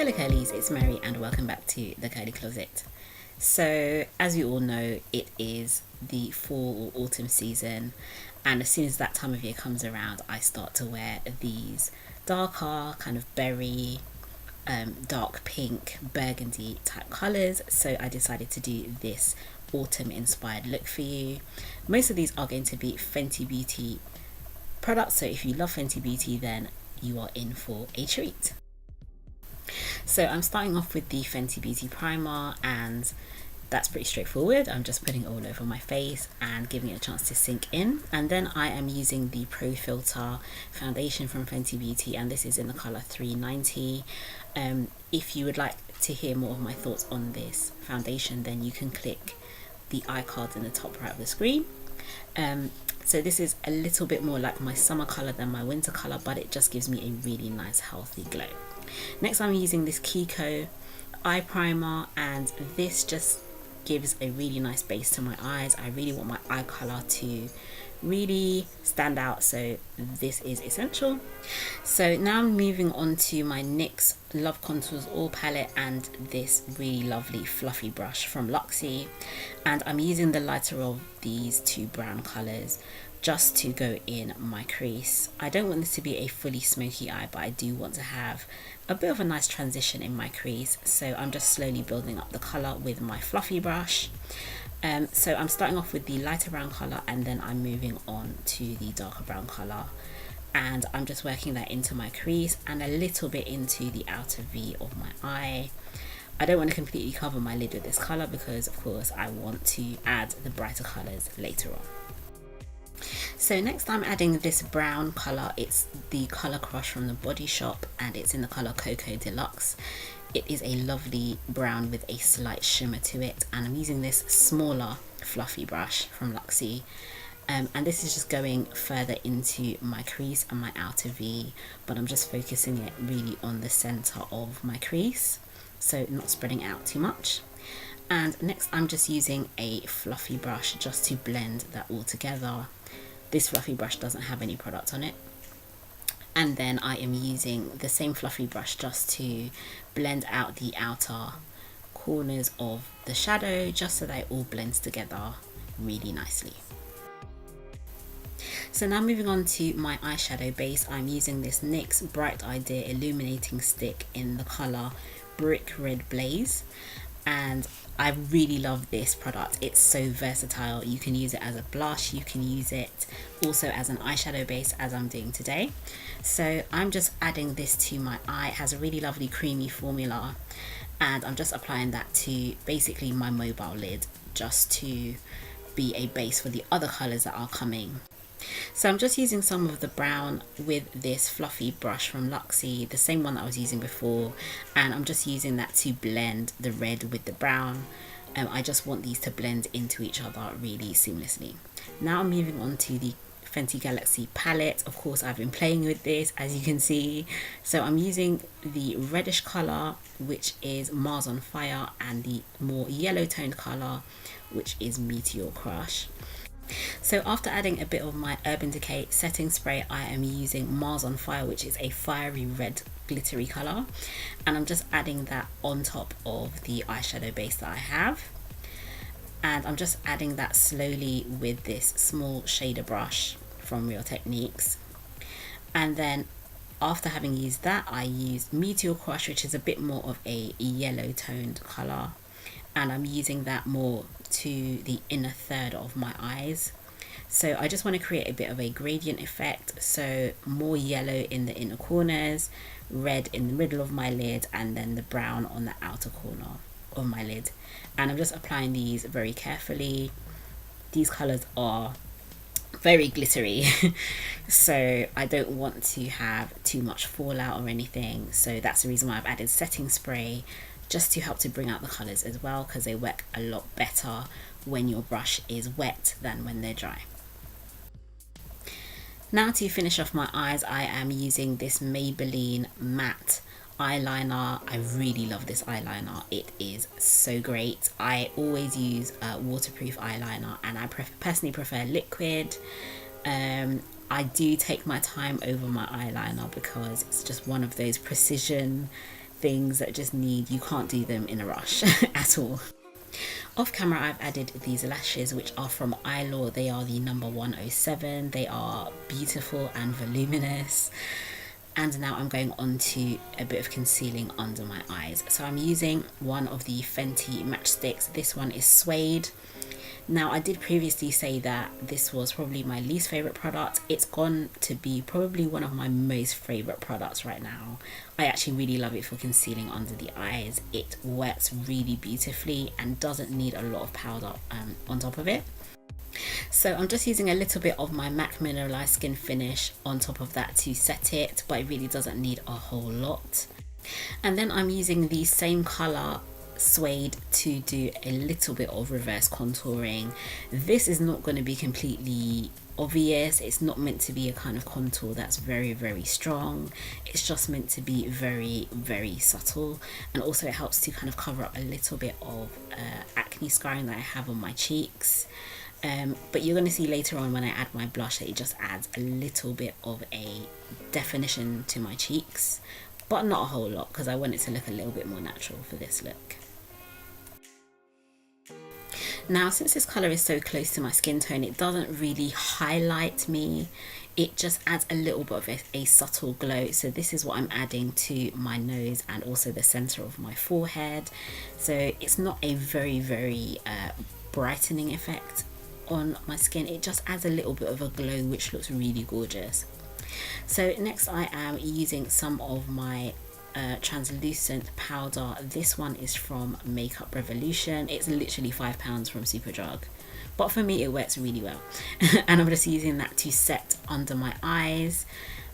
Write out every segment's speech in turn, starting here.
Hello curlies, it's Mary and welcome back to the Curly Closet. So as you all know, it is the fall or autumn season, and as soon as that time of year comes around I start to wear these darker kind of berry, dark pink, burgundy type colours. So I decided to do this autumn inspired look for you. Most of these are going to be Fenty Beauty products, so if you love Fenty Beauty then you are in for a treat. So I'm starting off with the Fenty Beauty primer, and that's pretty straightforward. I'm just putting it all over my face and giving it a chance to sink in. And then I am using the Pro Filt'r foundation from Fenty Beauty, and this is in the colour 390. If you would like to hear more of my thoughts on this foundation, then you can click the iCard in the top right of the screen. So this is a little bit more like my summer colour than my winter colour, but it just gives me a really nice healthy glow. Next I'm using this Kiko eye primer, and this just gives a really nice base to my eyes. I really want my eye colour to really stand out, so this is essential. So now I'm moving on to my NYX Love Contours All palette and this really lovely fluffy brush from Luxie, and I'm using the lighter of these two brown colours just to go in my crease. I don't want this to be a fully smoky eye, but I do want to have a bit of a nice transition in my crease, so I'm just slowly building up the colour with my fluffy brush. So I'm starting off with the lighter brown colour, and then I'm moving on to the darker brown colour, and I'm just working that into my crease and a little bit into the outer V of my eye. I don't want to completely cover my lid with this colour because of course I want to add the brighter colours later on. So next I'm adding this brown colour. It's the Colour Crush from the Body Shop, and it's in the colour Coco Deluxe. It is a lovely brown with a slight shimmer to it, and I'm using this smaller fluffy brush from Luxie, and this is just going further into my crease and my outer V, but I'm just focusing it really on the centre of my crease, so not spreading out too much. And next I'm just using a fluffy brush just to blend that all together. This fluffy brush doesn't have any product on it. And then I am using the same fluffy brush just to blend out the outer corners of the shadow, just so that it all blends together really nicely. So now moving on to my eyeshadow base, I'm using this NYX Bright Idea Illuminating Stick in the colour Brick Red Blaze, and I really love this product. It's so versatile. You can use it as a blush, you can use it also as an eyeshadow base, as I'm doing today. So I'm just adding this to my eye. It has a really lovely creamy formula, and I'm just applying that to basically my mobile lid just to be a base for the other colours that are coming. So I'm just using some of the brown with this fluffy brush from Luxie, the same one that I was using before, and I'm just using that to blend the red with the brown. I just want these to blend into each other really seamlessly. Now I'm moving on to the Fenty Galaxy palette. Of course I've been playing with this, as you can see. So I'm using the reddish colour, which is Mars on Fire, and the more yellow toned colour, which is Meteor Crush. So after adding a bit of my Urban Decay setting spray, I am using Mars on Fire, which is a fiery red glittery colour, and I'm just adding that on top of the eyeshadow base that I have, and I'm just adding that slowly with this small shader brush from Real Techniques. And then after having used that, I used Meteor Crush, which is a bit more of a yellow toned colour, and I'm using that more to the inner third of my eyes. So I just want to create a bit of a gradient effect, so more yellow in the inner corners, red in the middle of my lid, and then the brown on the outer corner of my lid. And I'm just applying these very carefully. These colours are very glittery so I don't want to have too much fallout or anything, so that's the reason why I've added setting spray, just to help to bring out the colours as well, because they work a lot better when your brush is wet than when they're dry. Now to finish off my eyes, I am using this Maybelline matte eyeliner. I really love this eyeliner. It is so great. I always use waterproof eyeliner, and I personally prefer liquid. I do take my time over my eyeliner because it's just one of those precision things that just need, you can't do them in a rush at all. Off camera, I've added these lashes, which are from Eylure. They are the number 107. They are beautiful and voluminous. And now I'm going on to a bit of concealing under my eyes. So I'm using one of the Fenty matchsticks. This one is suede. Now, I did previously say that this was probably my least favorite product. It's gone to be probably one of my most favorite products right now. I actually really love it for concealing under the eyes. It works really beautifully and doesn't need a lot of powder on top of it. So I'm just using a little bit of my MAC Mineralized Skin Finish on top of that to set it, but it really doesn't need a whole lot. And then I'm using the same color suede to do a little bit of reverse contouring. This is not going to be completely obvious. It's not meant to be a kind of contour that's very, very strong. It's just meant to be very, very subtle, and also it helps to kind of cover up a little bit of acne scarring that I have on my cheeks. But you're going to see later on when I add my blush that it just adds a little bit of a definition to my cheeks, but not a whole lot, because I want it to look a little bit more natural for this look. Now, since this colour is so close to my skin tone, it doesn't really highlight me. It just adds a little bit of a subtle glow. So this is what I'm adding to my nose and also the centre of my forehead. So it's not a very, very brightening effect on my skin. It just adds a little bit of a glow, which looks really gorgeous. So next I am using some of my translucent powder. This one is from Makeup Revolution. It's literally £5 from Superdrug, but for me it works really well. And I'm just using that to set under my eyes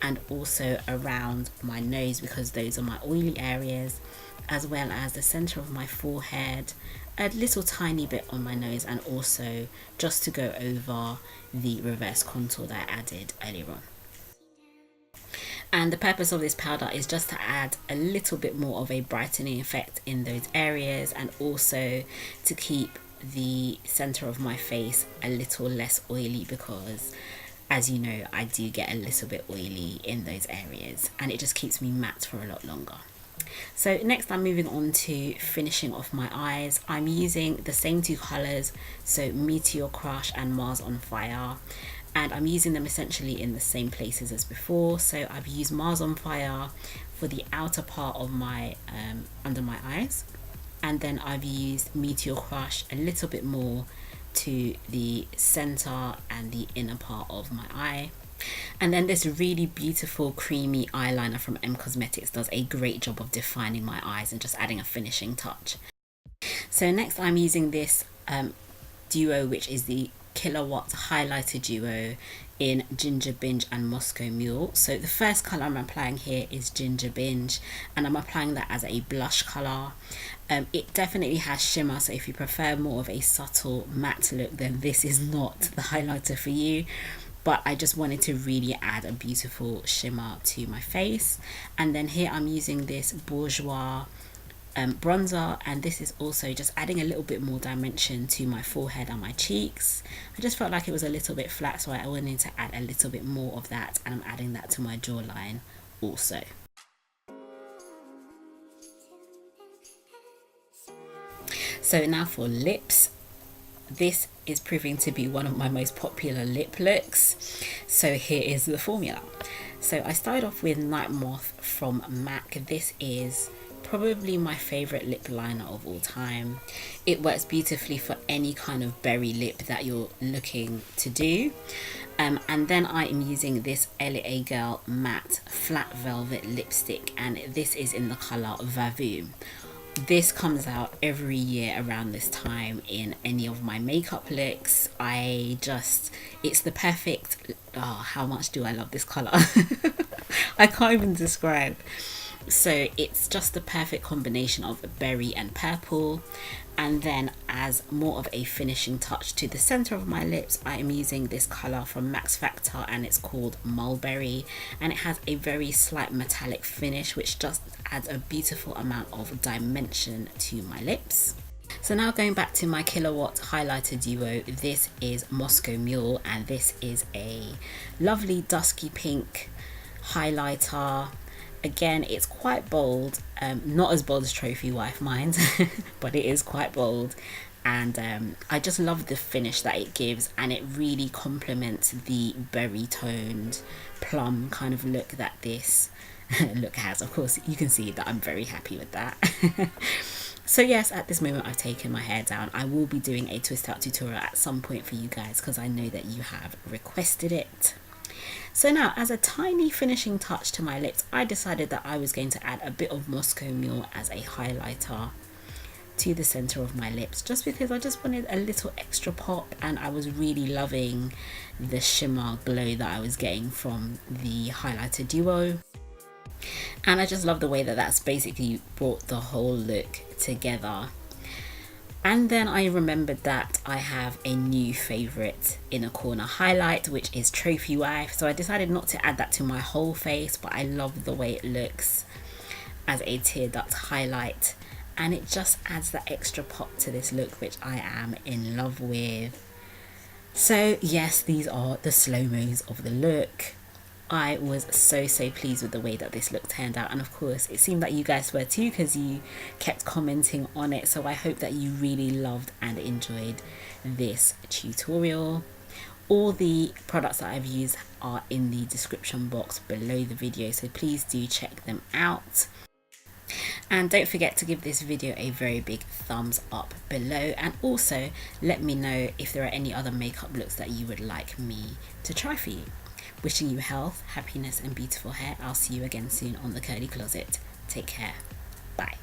and also around my nose, because those are my oily areas, as well as the center of my forehead, a little tiny bit on my nose, and also just to go over the reverse contour that I added earlier on. And the purpose of this powder is just to add a little bit more of a brightening effect in those areas, and also to keep the center of my face a little less oily, because as you know, I do get a little bit oily in those areas, and it just keeps me matte for a lot longer. So next I'm moving on to finishing off my eyes. I'm using the same two colors, so Meteor Crush and Mars on Fire, and I'm using them essentially in the same places as before. So I've used Mars on Fire for the outer part of my under my eyes, and then I've used Meteor Crush a little bit more to the center and the inner part of my eye. And then this really beautiful creamy eyeliner from M Cosmetics does a great job of defining my eyes and just adding a finishing touch. So next I'm using this duo, which is the Kilowatt highlighter duo in Ginger Binge and Moscow Mule. So the first color I'm applying here is Ginger Binge, and I'm applying that as a blush color. It definitely has shimmer, so if you prefer more of a subtle matte look, then this is not the highlighter for you. But I just wanted to really add a beautiful shimmer to my face. And then here I'm using this Bourjois bronzer, and this is also just adding a little bit more dimension to my forehead and my cheeks. I just felt like it was a little bit flat, so I wanted to add a little bit more of that, and I'm adding that to my jawline also. So now for lips. This is proving to be one of my most popular lip looks. So here is the formula. So I started off with Night Moth from MAC. This is probably my favorite lip liner of all time. It works beautifully for any kind of berry lip that you're looking to do. And then I am using this LA Girl Matte Flat Velvet Lipstick, and this is in the colour Vavoom. This comes out every year around this time in any of my makeup looks. It's the perfect, how much do I love this colour? I can't even describe. So it's just the perfect combination of berry and purple. And then as more of a finishing touch to the center of my lips, I am using this color from Max Factor, and it's called Mulberry, and it has a very slight metallic finish, which just adds a beautiful amount of dimension to my lips. So now going back to my Kilowatt highlighter duo, this is Moscow Mule, and this is a lovely dusky pink highlighter. Again, it's quite bold, not as bold as Trophy Wife, mind, but it is quite bold. And I just love the finish that it gives, and it really complements the berry toned plum kind of look that this look has. Of course, you can see that I'm very happy with that. So yes, at this moment I've taken my hair down. I will be doing a twist out tutorial at some point for you guys because I know that you have requested it. So now, as a tiny finishing touch to my lips, I decided that I was going to add a bit of Moscow Mule as a highlighter to the center of my lips, just because I just wanted a little extra pop, and I was really loving the shimmer glow that I was getting from the highlighter duo. And I just love the way that that's basically brought the whole look together. And then I remembered that I have a new favourite inner corner highlight, which is Trophy Wife. So I decided not to add that to my whole face, but I love the way it looks as a tear duct highlight. And it just adds that extra pop to this look, which I am in love with. So yes, these are the slow-mos of the look. I was so pleased with the way that this look turned out, and of course it seemed that you guys were too, because you kept commenting on it. So I hope that you really loved and enjoyed this tutorial. All the products that I've used are in the description box below the video, so please do check them out. And don't forget to give this video a very big thumbs up below, and also let me know if there are any other makeup looks that you would like me to try for you. Wishing you health, happiness and beautiful hair. I'll see you again soon on the Curly Closet. Take care. Bye.